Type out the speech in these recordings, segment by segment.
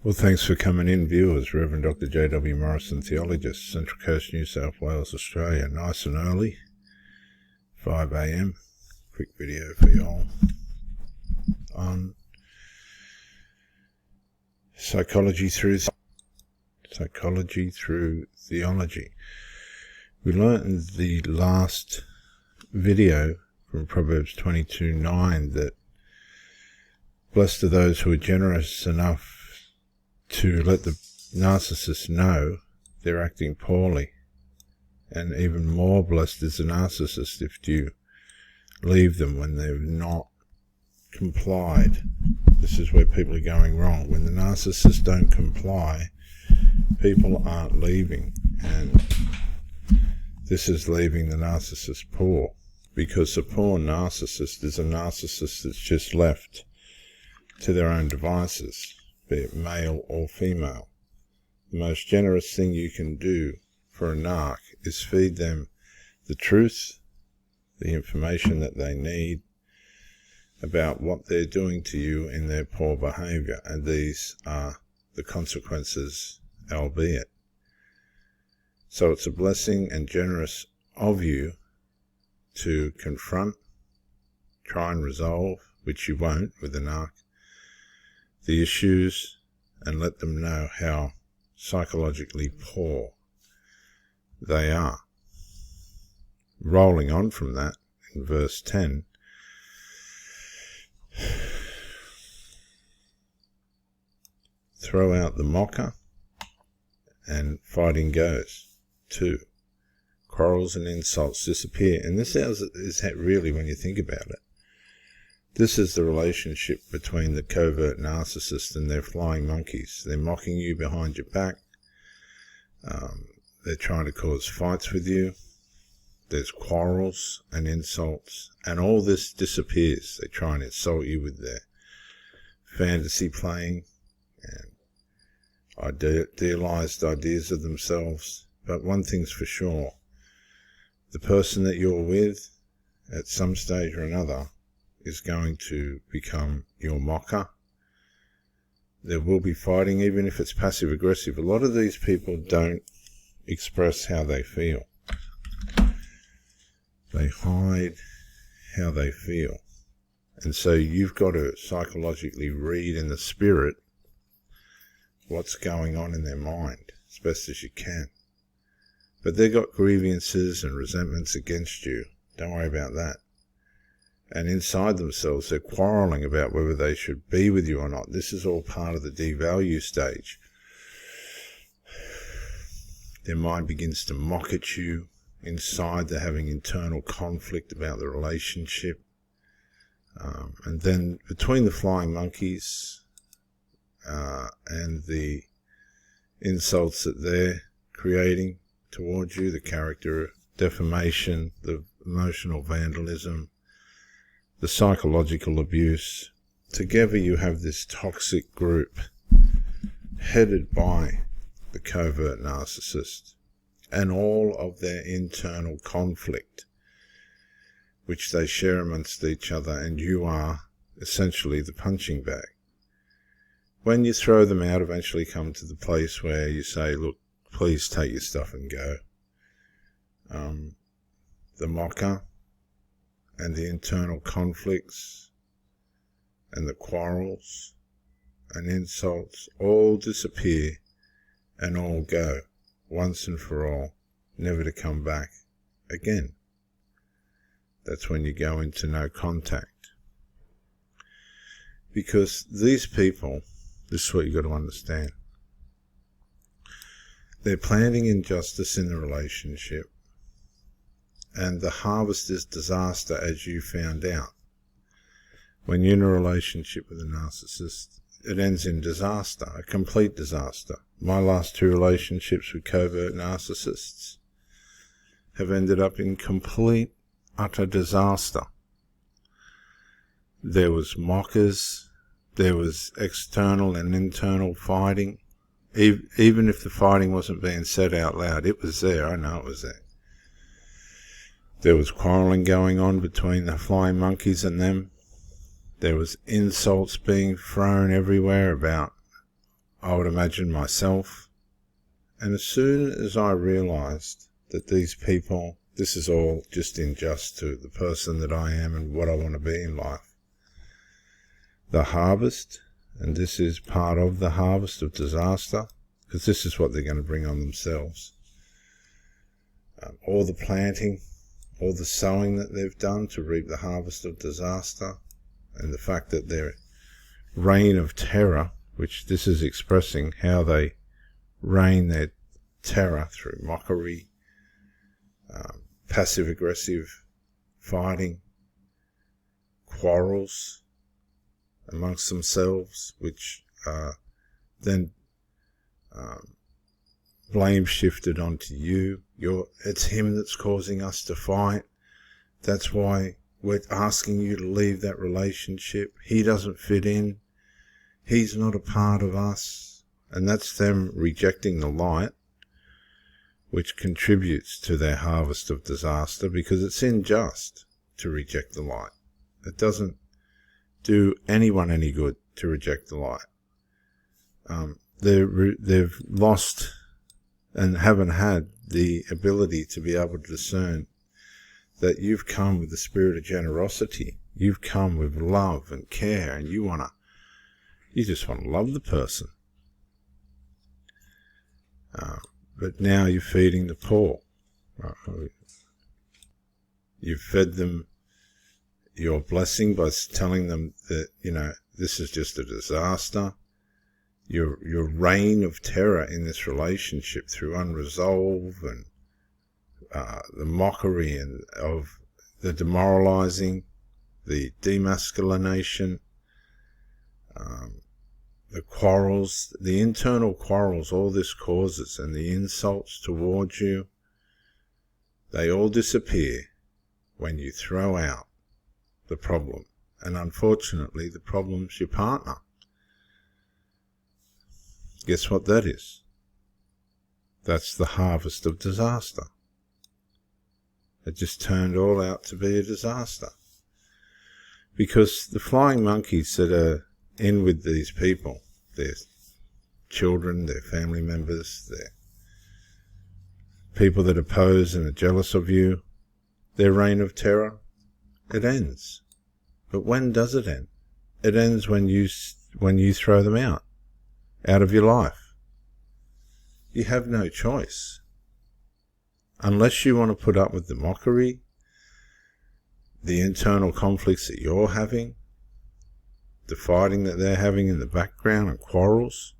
Well, thanks for coming in, viewers. Reverend Dr. J.W. Morrison, theologist, Central Coast, New South Wales, Australia. Nice and early, 5 a.m. Quick video for y'all on psychology through theology. We learned in the last video from Proverbs 22:9 that blessed are those who are generous enough to let the narcissist know they're acting poorly. And even more blessed is the narcissist if you leave them when they've not complied. This is where people are going wrong. When the narcissists don't comply, people aren't leaving. And this is leaving the narcissist poor. Because a poor narcissist is a narcissist that's just left to their own devices, be it male or female. The most generous thing you can do for a narc is feed them the truth, the information that they need about what they're doing to you in their poor behavior, and these are the consequences, albeit. So it's a blessing and generous of you to confront, try and resolve, which you won't with a narc, the issues, and let them know how psychologically poor they are. Rolling on from that, in verse 10, throw out the mocker, and fighting goes. 2, quarrels and insults disappear. And this is really, when you think about it, this is the relationship between the covert narcissist and their flying monkeys. They're mocking you behind your back. They're trying to cause fights with you. There's quarrels and insults, and all this disappears. They try and insult you with their fantasy playing and idealized ideas of themselves. But one thing's for sure, the person that you're with at some stage or another is going to become your mocker. There will be fighting, even if it's passive-aggressive. A lot of these people don't express how they feel. They hide how they feel. And so you've got to psychologically read in the spirit what's going on in their mind as best as you can. But they've got grievances and resentments against you. Don't worry about that. And inside themselves, they're quarreling about whether they should be with you or not. This is all part of the devalue stage. Their mind begins to mock at you. Inside, they're having internal conflict about the relationship. And then between the flying monkeys and the insults that they're creating towards you, the character defamation, the emotional vandalism, the psychological abuse, together you have this toxic group headed by the covert narcissist and all of their internal conflict, which they share amongst each other, and you are essentially the punching bag. When you throw them out, eventually come to the place where you say, look, please take your stuff and go. The mocker and the internal conflicts and the quarrels and insults all disappear and all go once and for all, never to come back again. That's when you go into no contact. Because these people, this is what you've got to understand, they're planting injustice in the relationship, and the harvest is disaster, as you found out. When you're in a relationship with a narcissist, it ends in disaster, a complete disaster. My last 2 relationships with covert narcissists have ended up in complete, utter disaster. There was mockers, there was external and internal fighting. Even if the fighting wasn't being said out loud, it was there. I know it was there. There was quarreling going on between the flying monkeys and them. There was insults being thrown everywhere about I would imagine myself. And as soon as I realized that these people, this is all just unjust to the person that I am and what I want to be in life. The harvest, and this is part of the harvest of disaster, because this is what they're going to bring on themselves. All the planting, all the sowing that they've done to reap the harvest of disaster, and the fact that their reign of terror, which this is expressing how they reign their terror through mockery, passive-aggressive fighting, quarrels amongst themselves, which then blame shifted onto you. It's him that's causing us to fight. That's why we're asking you to leave that relationship. He doesn't fit in. He's not a part of us. And that's them rejecting the light, which contributes to their harvest of disaster, because it's unjust to reject the light. It doesn't do anyone any good to reject the light. They've lost and haven't had the ability to be able to discern that you've come with the spirit of generosity. You've come with love and care, and you just want to love the person. But now you're feeding the poor. You've fed them your blessing by telling them that, this is just a disaster. Your reign of terror in this relationship through unresolved and the mockery and of the demoralizing, the demasculination, the quarrels, the internal quarrels all this causes, and the insults towards you, they all disappear when you throw out the problem. And unfortunately, the problem's your partner. Guess what that is? That's the harvest of disaster. It just turned all out to be a disaster. Because the flying monkeys that are in with these people, their children, their family members, their people that oppose and are jealous of you, their reign of terror, it ends. But when does it end? It ends when you throw them out of your life. You have no choice. Unless you want to put up with the mockery, the internal conflicts that you're having, the fighting that they're having in the background and quarrels,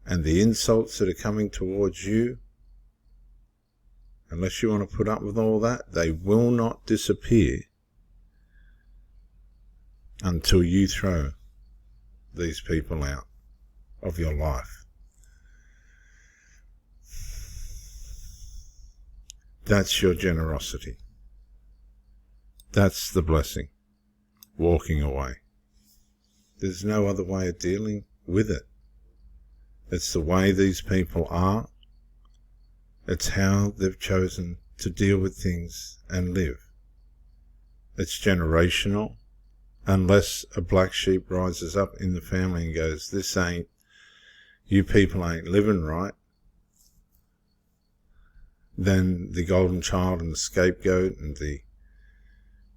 and the insults that are coming towards you, unless you want to put up with all that, they will not disappear until you throw these people out of your life. That's your generosity. That's the blessing. Walking away. There's no other way of dealing with it. It's the way these people are. It's how they've chosen to deal with things and live. It's generational. Unless a black sheep rises up in the family and goes, you people ain't living right, then the golden child and the scapegoat and the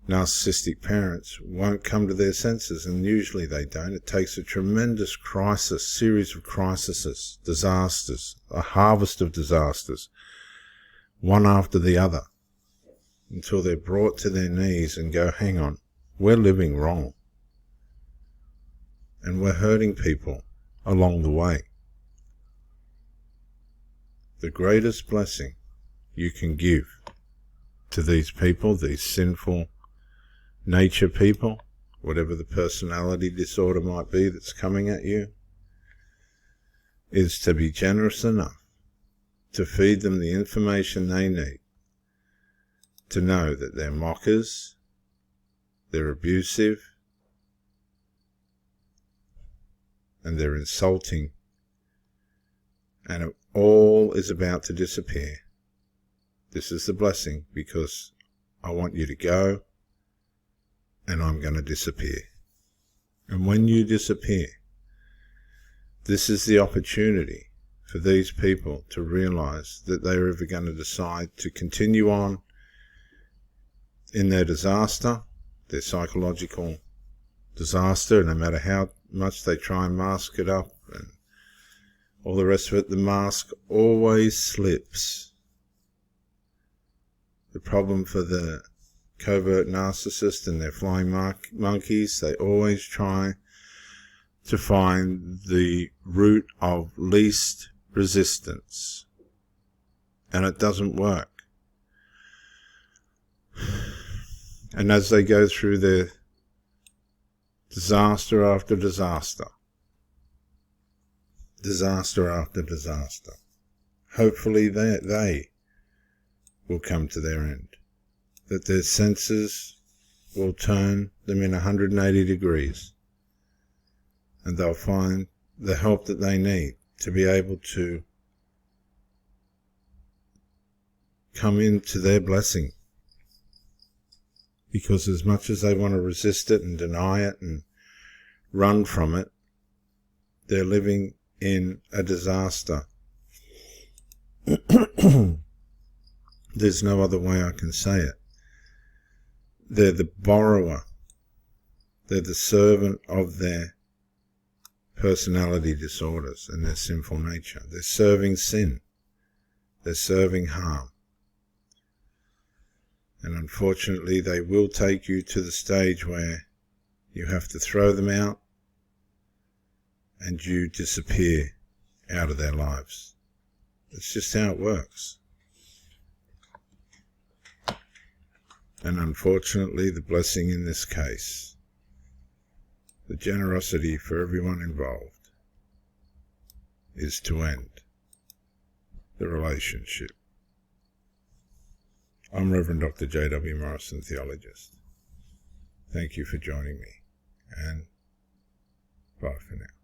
narcissistic parents won't come to their senses, and usually they don't. It takes a tremendous series of crises, disasters, a harvest of disasters, one after the other, until they're brought to their knees and go, hang on, we're living wrong. And we're hurting people along the way. The greatest blessing you can give to these people, these sinful nature people, whatever the personality disorder might be that's coming at you, is to be generous enough to feed them the information they need to know that they're mockers, they're abusive, and they're insulting, and it all is about to disappear. This is the blessing, because I want you to go, and I'm going to disappear. And when you disappear, this is the opportunity for these people to realize that they're either going to decide to continue on in their disaster, their psychological disaster, no matter how much they try and mask it up and all the rest of it, the mask always slips. The problem for the covert narcissist and their flying monkeys, they always try to find the route of least resistance, and it doesn't work. And as they go through their disaster after disaster, disaster after disaster, hopefully they will come to their end, that their senses will turn them in 180 degrees, and they'll find the help that they need to be able to come into their blessing. Because as much as they want to resist it and deny it and run from it, they're living in a disaster. There's no other way I can say it. They're the borrower. They're the servant of their personality disorders and their sinful nature. They're serving sin. They're serving harm. And unfortunately, they will take you to the stage where you have to throw them out and you disappear out of their lives. It's just how it works. And unfortunately, the blessing in this case, the generosity for everyone involved, is to end the relationship. I'm Reverend Dr. J.W. Morrison, theologist. Thank you for joining me, and bye for now.